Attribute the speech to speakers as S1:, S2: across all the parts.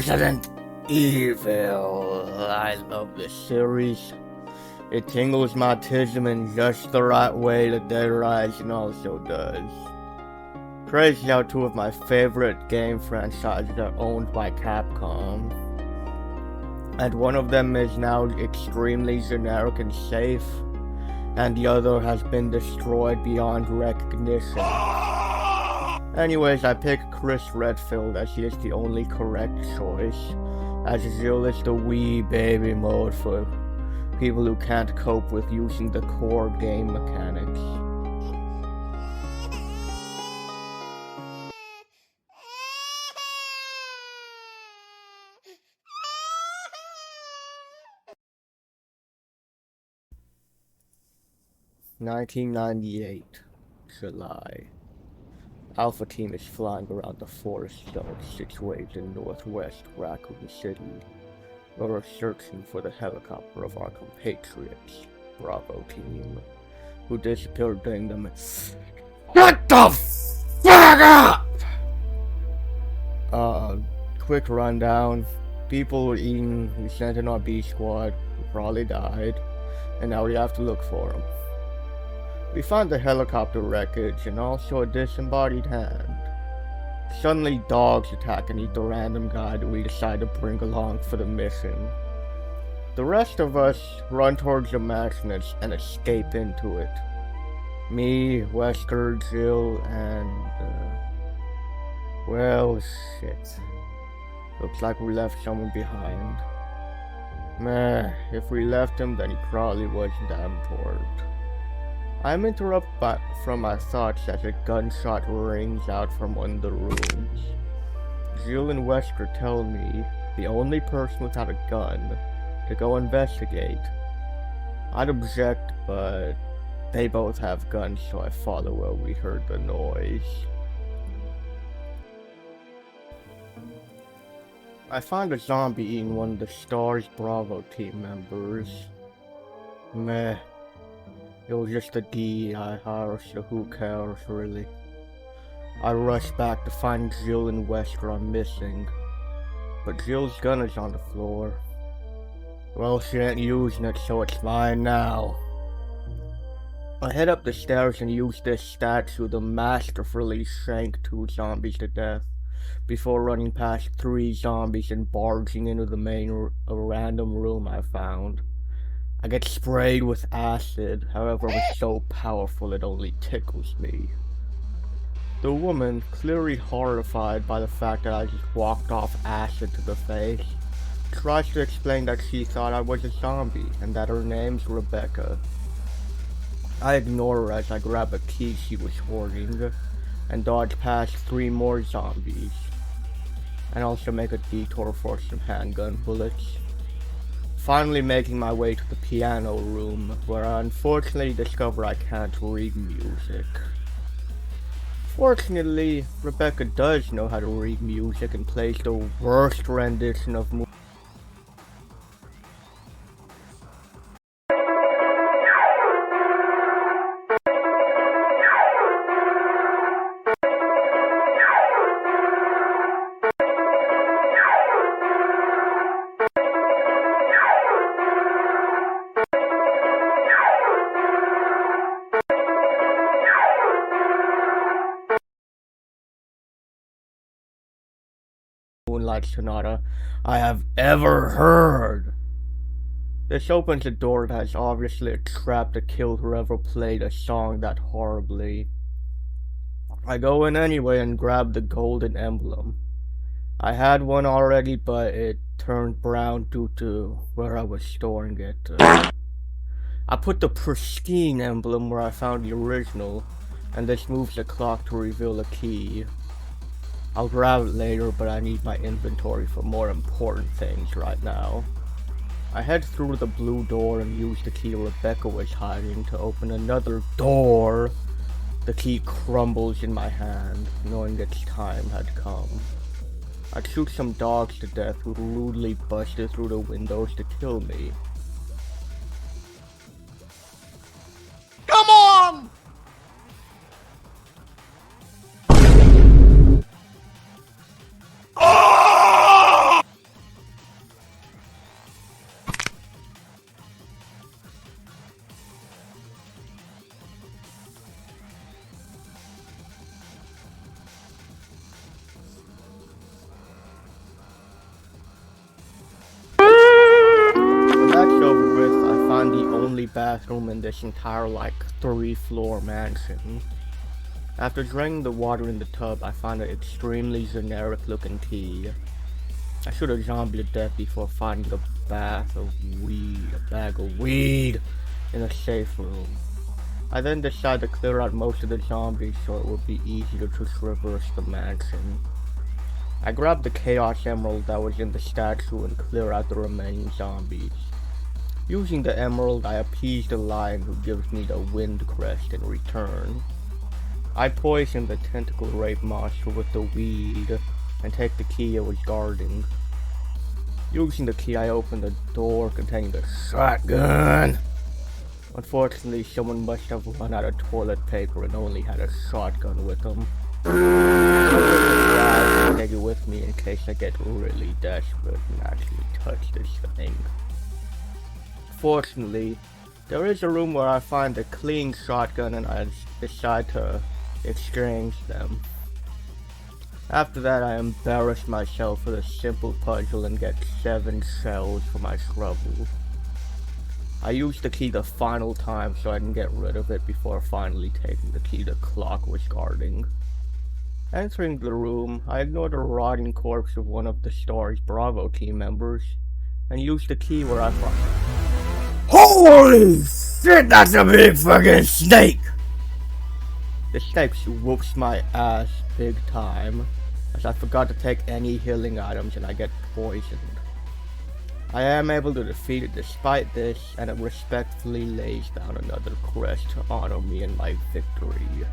S1: Resident Evil. I love this series. It tingles my tism in just the right way that Dead Rising also does. Crazy how two of my favorite game franchises are owned by Capcom. And one of them is now extremely generic and safe, and the other has been destroyed beyond recognition. Anyways, I pick Chris Redfield as he is the only correct choice, as Jill is the wee baby mode for people who can't cope with using the core game mechanics. (1998) July. Alpha Team is flying around the forest zone situated in northwest Raccoon City. We're searching for the helicopter of our compatriots, Bravo Team, who disappeared during the Shut the fuck up! Quick rundown. People were eaten, we sent in our B squad, who probably died, and now we have to look for them. We found the helicopter wreckage and also a disembodied hand. Suddenly dogs attack and eat the random guy that we decide to bring along for the mission. The rest of us run towards the mansion and escape into it. Me, Wesker, Jill, and well, shit. Looks like we left someone behind. Meh, if we left him then he probably wasn't that important. I'm interrupted from my thoughts as a gunshot rings out from one of the rooms. Jill and Wesker tell me, the only person without a gun, to go investigate. I'd object, but they both have guns, so I follow where we heard the noise. I found a zombie eating one of the STARS Bravo team members. Meh. It was just a DEI hire, so who cares, really? I rush back to find Jill and Wesker are missing, but Jill's gun is on the floor. Well, she ain't using it, so it's mine now. I head up the stairs and use this statue to masterfully shank 2 zombies to death, before running past 3 zombies and barging into the main random room I found. I get sprayed with acid, however it was so powerful it only tickles me. The woman, clearly horrified by the fact that I just walked off acid to the face, tries to explain that she thought I was a zombie and that her name's Rebecca. I ignore her as I grab a key she was hoarding and dodge past 3 more zombies, and also make a detour for some handgun bullets. Finally making my way to the piano room, where I unfortunately discover I can't read music. Fortunately, Rebecca does know how to read music and plays the worst rendition of music. Moonlight Sonata I have ever heard. This opens a door that has obviously a trap to kill whoever played a song that horribly. I go in anyway and grab the golden emblem. I had one already, but it turned brown due to where I was storing it. I put the pristine emblem where I found the original, and this moves the clock to reveal a key. I'll grab it later, but I need my inventory for more important things right now. I head through the blue door and use the key Rebecca was hiding to open another door. The key crumbles in my hand, knowing its time had come. I shoot some dogs to death who rudely busted through the windows to kill me.
S2: Come on!
S1: only bathroom in this entire, like, 3-floor mansion. After draining the water in the tub, I found an extremely generic looking key. I should have zombied to death before finding a bag of weed in a safe room. I then decided to clear out most of the zombies so it would be easier to traverse the mansion. I grabbed the Chaos Emerald that was in the statue and cleared out the remaining zombies. Using the emerald, I appeased the lion who gives me the wind crest in return. I poisoned the tentacle rape monster with the weed and take the key it was guarding. Using the key, I opened the door containing the shotgun. Unfortunately, someone must have run out of toilet paper and only had a shotgun with them. I will take it with me in case I get really desperate and actually touch this thing. Fortunately, there is a room where I find a clean shotgun and I decide to exchange them. After that, I embarrass myself with a simple puzzle and get 7 shells for my trouble. I use the key the final time so I can get rid of it before finally taking the key the clock was guarding. Entering the room, I ignored the rotting corpse of one of the Star's Bravo team members and used the key where I found it.
S2: Holy shit, that's a big fucking snake!
S1: The snake whoops my ass big time, as I forgot to take any healing items and I get poisoned. I am able to defeat it despite this, and it respectfully lays down another crest to honor me in my victory.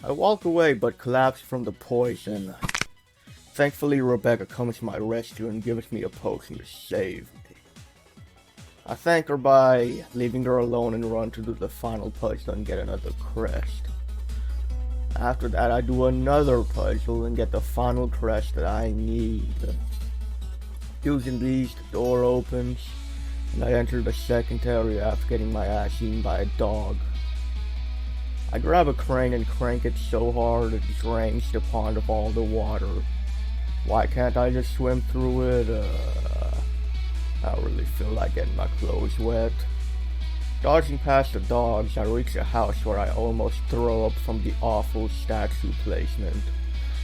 S1: I walk away but collapse from the poison. Thankfully, Rebecca comes to my rescue and gives me a potion to save me. I thank her by leaving her alone and run to do the final puzzle and get another crest. After that, I do another puzzle and get the final crest that I need. Using these, the door opens, and I enter the second area after getting my ass eaten by a dog. I grab a crane and crank it so hard it drains the pond of all the water. Why can't I just swim through it? I don't really feel like getting my clothes wet. Dodging past the dogs, I reach a house where I almost throw up from the awful statue placement,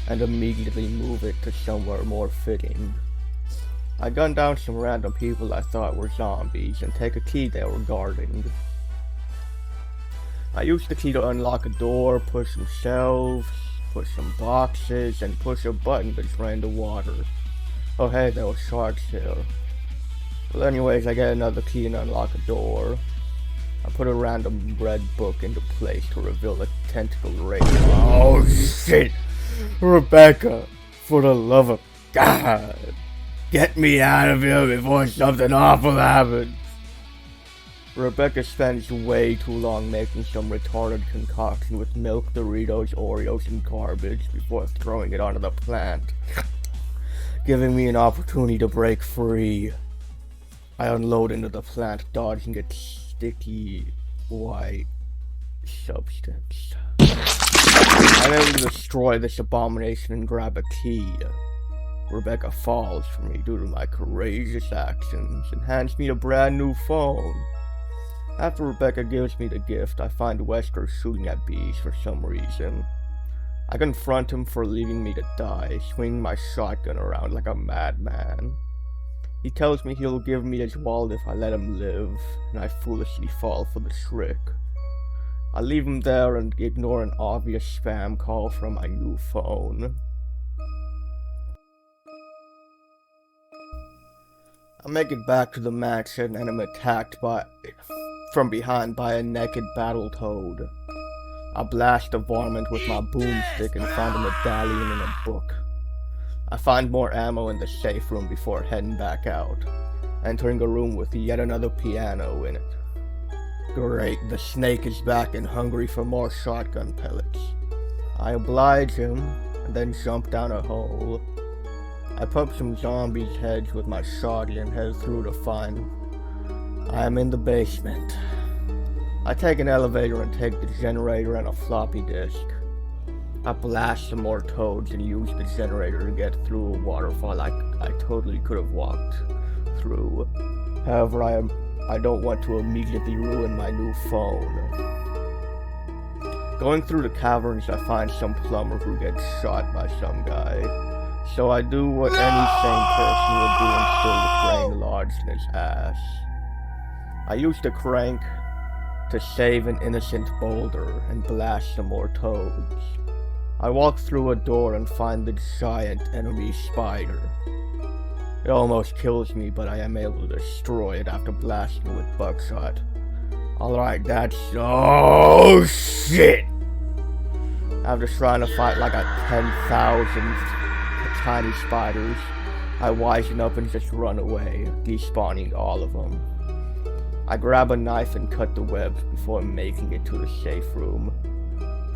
S1: and immediately move it to somewhere more fitting. I gun down some random people I thought were zombies and take a key they were guarding. I use the key to unlock a door, push some shelves, push some boxes, and push a button to drain the water. Oh hey, there were sharks here. Well anyways, I get another key and unlock a door. I put a random red book into place to reveal a tentacle race. Oh shit! Rebecca, for the love of God, get me out of here before something awful happens. Rebecca spends way too long making some retarded concoction with milk, Doritos, Oreos, and garbage before throwing it onto the plant, giving me an opportunity to break free. I unload into the plant, dodging its sticky, white substance. I'm able to destroy this abomination and grab a key. Rebecca falls for me due to my courageous actions and hands me a brand new phone. After Rebecca gives me the gift, I find Wesker shooting at bees for some reason. I confront him for leaving me to die, swinging my shotgun around like a madman. He tells me he'll give me his wallet if I let him live, and I foolishly fall for the trick. I leave him there and ignore an obvious spam call from my new phone. I make it back to the mansion and am attacked from behind by a naked Battletoad. I blast the varmint with my boomstick and find a medallion in a book. I find more ammo in the safe room before heading back out, entering a room with yet another piano in it. Great, the snake is back and hungry for more shotgun pellets. I oblige him, and then jump down a hole. I pump some zombies' heads with my shotty and head through to find I am in the basement. I take an elevator and take the generator and a floppy disk. I blast some more toads and use the generator to get through a waterfall I totally could have walked through. However, I don't want to immediately ruin my new phone. Going through the caverns, I find some plumber who gets shot by some guy. So I do what any sane person would do and steal the crane lodged in his ass. I use the crank to save an innocent boulder and blast some more toads. I walk through a door and find the giant enemy spider. It almost kills me, but I am able to destroy it after blasting it with buckshot. Alright, that's... Oh, shit! After trying to fight like a 10,000 tiny spiders, I wisen up and just run away, despawning all of them. I grab a knife and cut the webs before making it to the safe room.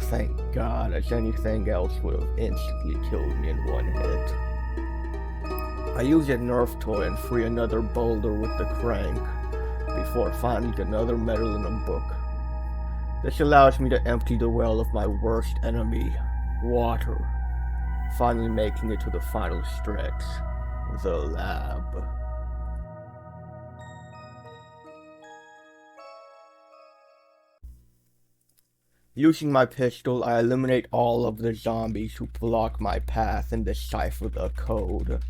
S1: Thank God, as anything else would have instantly killed me in one hit. I use a Nerf toy and free another boulder with the crank, before finding another medal in a book. This allows me to empty the well of my worst enemy, water, finally making it to the final stretch, the lab. Using my pistol, I eliminate all of the zombies who block my path and decipher the code.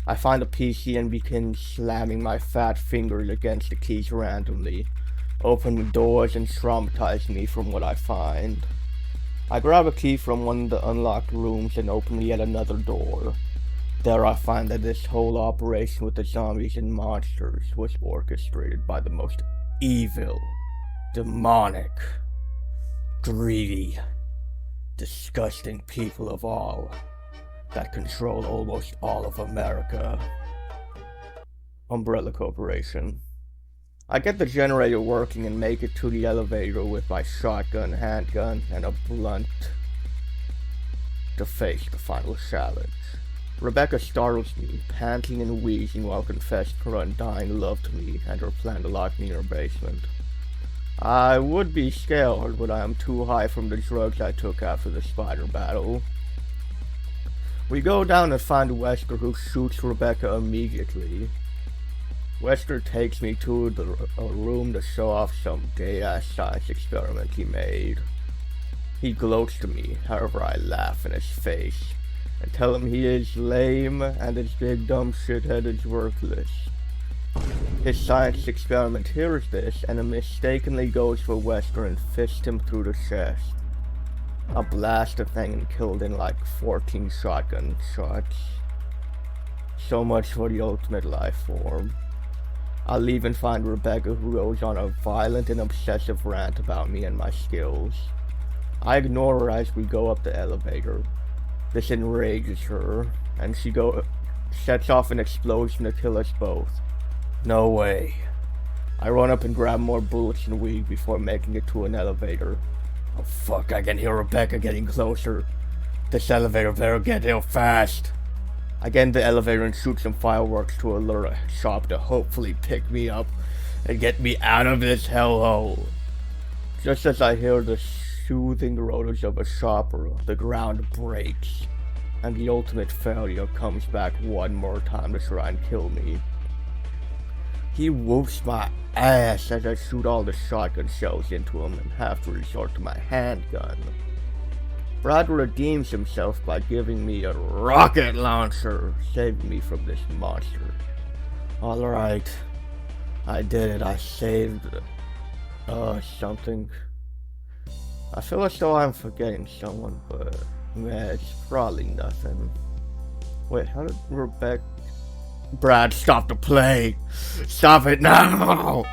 S1: I find a PC and begin slamming my fat fingers against the keys randomly, opening doors and traumatizing me from what I find. I grab a key from one of the unlocked rooms and open yet another door. There I find that this whole operation with the zombies and monsters was orchestrated by the most evil, demonic, greedy, disgusting people of all that control almost all of America. Umbrella Corporation. I get the generator working and make it to the elevator with my shotgun, handgun, and a blunt to face the final challenge. Rebecca startles me, panting and wheezing while confessing her undying love to me and her plan to lock me in her basement. I would be scared, but I am too high from the drugs I took after the spider battle. We go down and find Wesker, who shoots Rebecca immediately. Wesker takes me to a room to show off some gay-ass science experiment he made. He gloats to me, however I laugh in his face and tell him he is lame and his big dumb shithead is worthless. His science experiment hears this and mistakenly goes for Wesker and fists him through the chest. I blast the thing and killed in like 14 shotgun shots. So much for the ultimate life form. I'll leave and find Rebecca, who goes on a violent and obsessive rant about me and my skills. I ignore her as we go up the elevator. This enrages her, and she sets off an explosion to kill us both. No way. I run up and grab more bullets and weed before making it to an elevator. Oh fuck, I can hear Rebecca getting closer. This elevator better get here fast. I get in the elevator and shoot some fireworks to alert a shop to hopefully pick me up and get me out of this hellhole. Just as I hear the soothing rotors of a shopper, the ground breaks, and the ultimate failure comes back one more time to try and kill me. He whoops my ass as I shoot all the shotgun shells into him and have to resort to my handgun. Brad redeems himself by giving me a rocket launcher, saving me from this monster. Alright, I did it. I saved something. I feel as though I'm forgetting someone, but man, it's probably nothing. Wait, how did Rebecca... Brad, stop the play! Stop it now!